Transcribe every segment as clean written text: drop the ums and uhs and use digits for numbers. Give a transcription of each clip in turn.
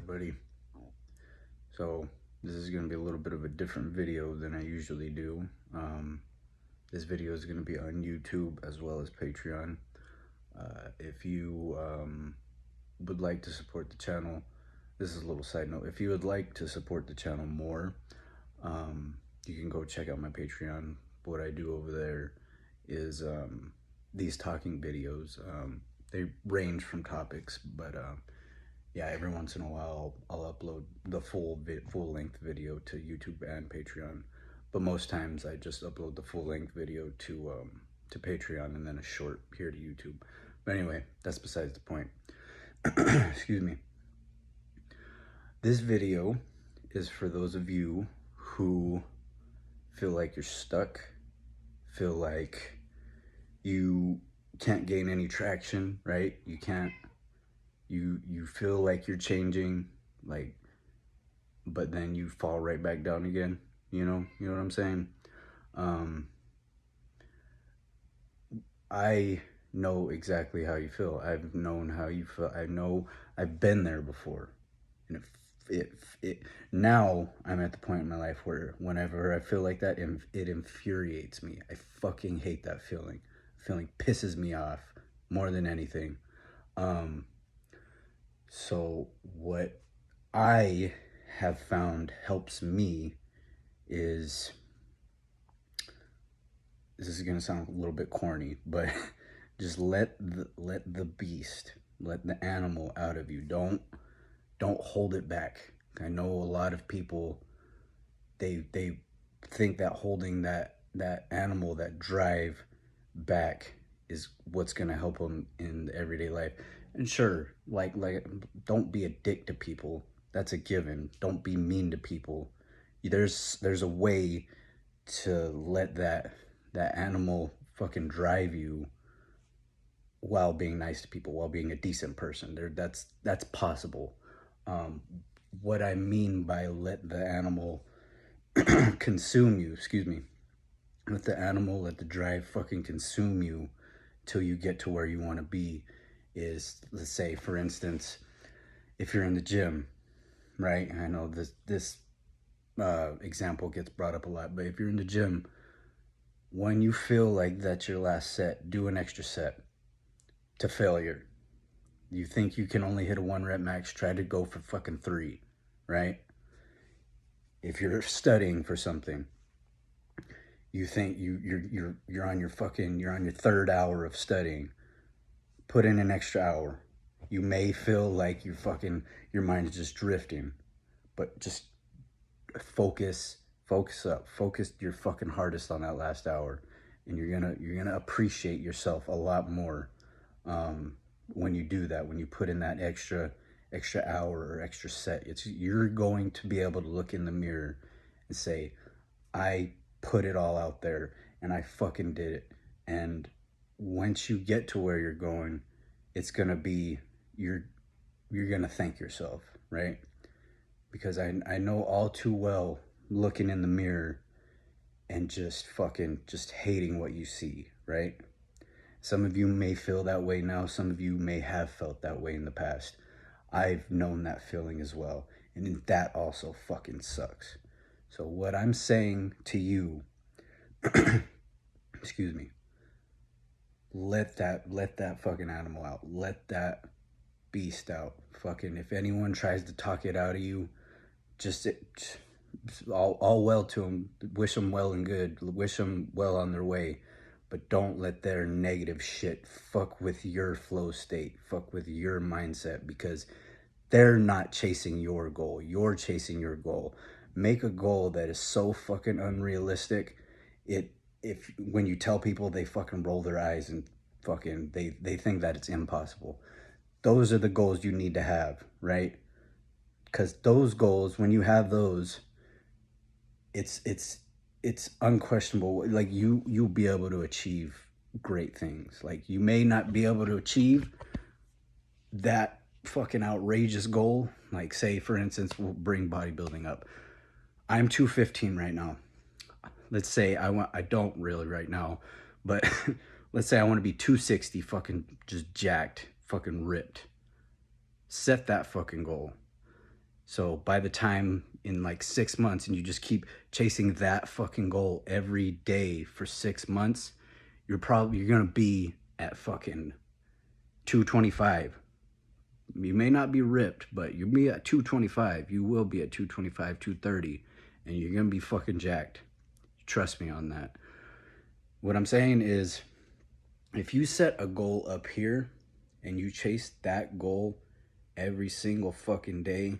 everybody. So this is going to be a little bit of a different video than I usually do. This video is going to be on YouTube as well as Patreon. If you would like to support the channel, this is a little side note. If you would like to support the channel more, you can go check out my Patreon. What I do over there is these talking videos. They range from topics, but yeah, every once in a while I'll upload the full-length video to YouTube and Patreon. But most times I just upload the full-length video to Patreon and then a short here to YouTube. But anyway, that's besides the point. Excuse me. This video is for those of you who feel like you're stuck, feel like you can't gain any traction, right? You feel like you're changing, like, but then you fall right back down again. You know what I'm saying? I know exactly how you feel. I've known how you feel. I've been there before. And now I'm at the point in my life where whenever I feel like that, it infuriates me. I fucking hate that feeling. The feeling pisses me off more than anything. So what I have found helps me is, this is gonna sound a little bit corny, but just let the beast, let the animal out of you. Don't hold it back. I know a lot of people, they think that holding that animal, that drive back, is what's gonna help them in the everyday life. And sure, like don't be a dick to people. That's a given. Don't be mean to people. There's a way to let that animal fucking drive you while being nice to people, while being a decent person. That's possible. What I mean by let the animal consume you, excuse me, let the drive fucking consume you till you get to where you want to be, is, let's say, for instance, if you're in the gym, right? I know this example gets brought up a lot, but if you're in the gym, when you feel like that's your last set, do an extra set to failure. You think you can only hit a 1 rep max, try to go for fucking 3, right? If you're studying for something, you think you're on your 3rd hour of studying, put in an extra hour. You may feel like your mind is just drifting, but just focus up, focus your fucking hardest on that last hour, and you're gonna appreciate yourself a lot more when you do that. When you put in that extra hour or extra set, you're going to be able to look in the mirror and say, I put it all out there and I fucking did it. And once you get to where you're going, it's gonna be, you're gonna thank yourself, right? Because I know all too well, looking in the mirror and just hating what you see, right? Some of you may feel that way now. Some of you may have felt that way in the past. I've known that feeling as well. And that also fucking sucks. So what I'm saying to you, excuse me, let that fucking animal out. Let that beast out. Fucking, if anyone tries to talk it out of you, just all well to them. Wish them well and good. Wish them well on their way. But don't let their negative shit fuck with your flow state, fuck with your mindset, because they're not chasing your goal. You're chasing your goal. Make a goal that is so fucking unrealistic. If when you tell people, they fucking roll their eyes and fucking they think that it's impossible. Those are the goals you need to have, right? Because those goals, when you have those, it's unquestionable. Like you'll be able to achieve great things. Like, you may not be able to achieve that fucking outrageous goal. Like, say for instance, we'll bring bodybuilding up. I'm 215 right now. Let's say I don't really right now, but let's say I want to be 260, fucking just jacked, fucking ripped. Set that fucking goal. So by the time in like 6 months and you just keep chasing that fucking goal every day for 6 months, you're gonna be at fucking 225. You may not be ripped, but you'll be at 225. You will be at 225, 230, and you're gonna be fucking jacked. Trust me on that. What I'm saying is, if you set a goal up here and you chase that goal every single fucking day,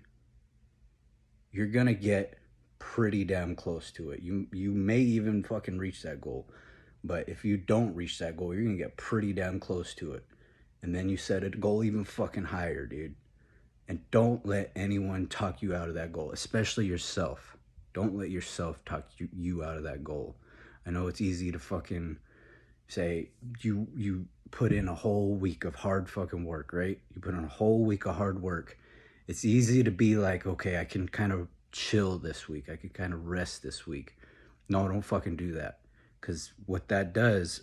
you're gonna get pretty damn close to it. You may even fucking reach that goal. But if you don't reach that goal, you're gonna get pretty damn close to it. And then you set a goal even fucking higher, dude. And don't let anyone talk you out of that goal, especially yourself. Don't let yourself talk you out of that goal. I know it's easy to fucking say you put in a whole week of hard fucking work, right? You put in a whole week of hard work. It's easy to be like, okay, I can kind of chill this week. I can kind of rest this week. No, don't fucking do that. Because what that does,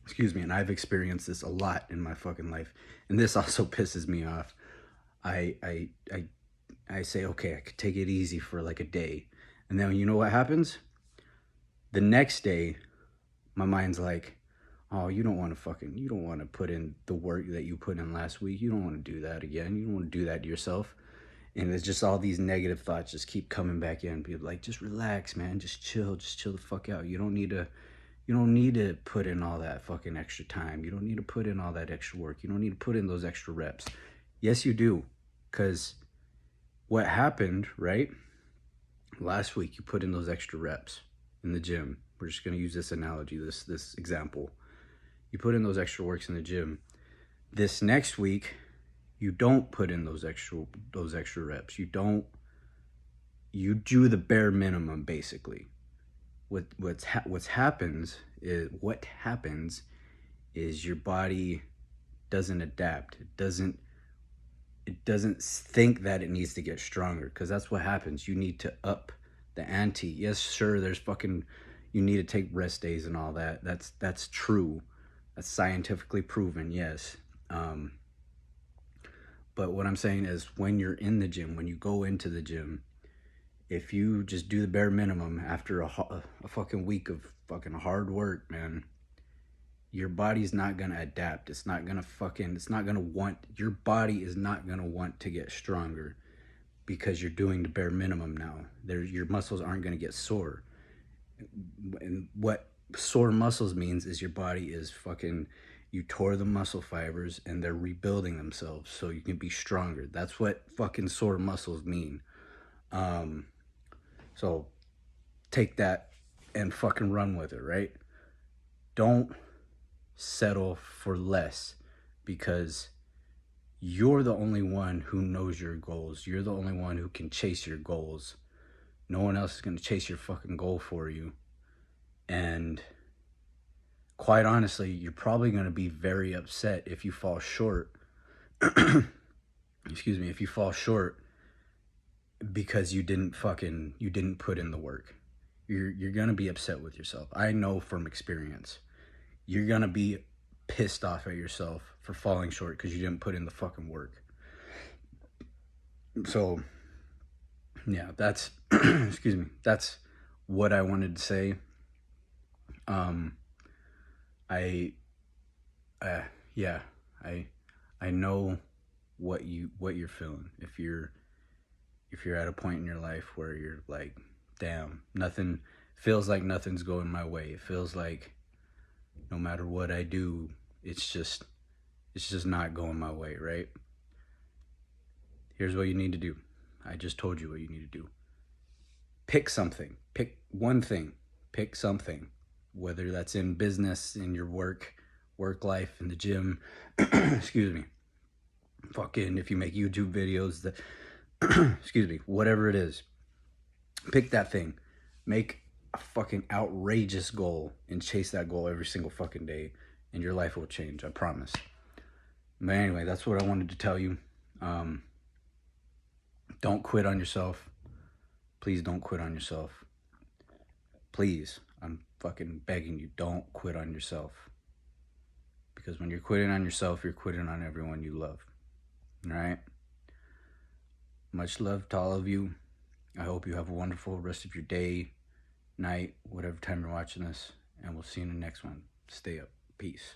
excuse me, and I've experienced this a lot in my fucking life, and this also pisses me off. I say, okay, I could take it easy for like a day. And then you know what happens? The next day, my mind's like, oh, you don't want to put in the work that you put in last week. You don't want to do that again. You don't want to do that to yourself. And it's just all these negative thoughts just keep coming back in. People like, just relax, man. Just chill the fuck out. You don't need to put in all that fucking extra time. You don't need to put in all that extra work. You don't need to put in those extra reps. Yes, you do. Because what happened, right? Last week, you put in those extra reps in the gym. We're just going to use this analogy, this example. You put in those extra works in the gym. This next week, you don't put in those extra reps. You do the bare minimum, basically. What happens is your body doesn't adapt. It doesn't think that it needs to get stronger, because that's what happens. You need to up the ante. Yes, sure, you need to take rest days and all that. That's true. That's scientifically proven, yes. But what I'm saying is, when you're in the gym, when you go into the gym, if you just do the bare minimum after a fucking week of fucking hard work, man, your body's not gonna adapt. Your body is not gonna want to get stronger because you're doing the bare minimum now. Your muscles aren't gonna get sore. And what sore muscles means is your body is fucking, you tore the muscle fibers and they're rebuilding themselves so you can be stronger. That's what fucking sore muscles mean. So take that and fucking run with it, right? Don't settle for less, because you're the only one who knows your goals. You're the only one who can chase your goals. No one else is going to chase your fucking goal for you. And quite honestly, you're probably going to be very upset if you fall short. Excuse me, if you fall short because you didn't put in the work. You're going to be upset with yourself. I know from experience. You're going to be pissed off at yourself for falling short because you didn't put in the fucking work. So, yeah, that's, excuse me, that's what I wanted to say. I know what you're feeling. If you're at a point in your life where you're like, damn, feels like nothing's going my way. It feels like no matter what I do, it's just not going my way, right? Here's what you need to do. I just told you what you need to do. Pick something. Pick one thing. Pick something. Whether that's in business, in your work life, in the gym, excuse me. Fucking, if you make YouTube videos, excuse me, whatever it is. Pick that thing. Make a fucking outrageous goal and chase that goal every single fucking day, and your life will change, I promise. But anyway, that's what I wanted to tell you. Don't quit on yourself. Please don't quit on yourself. Please, I'm fucking begging you, don't quit on yourself. Because when you're quitting on yourself, you're quitting on everyone you love. All right? Much love to all of you. I hope you have a wonderful rest of your day, night, whatever time you're watching this, and we'll see you in the next one. Stay up. Peace.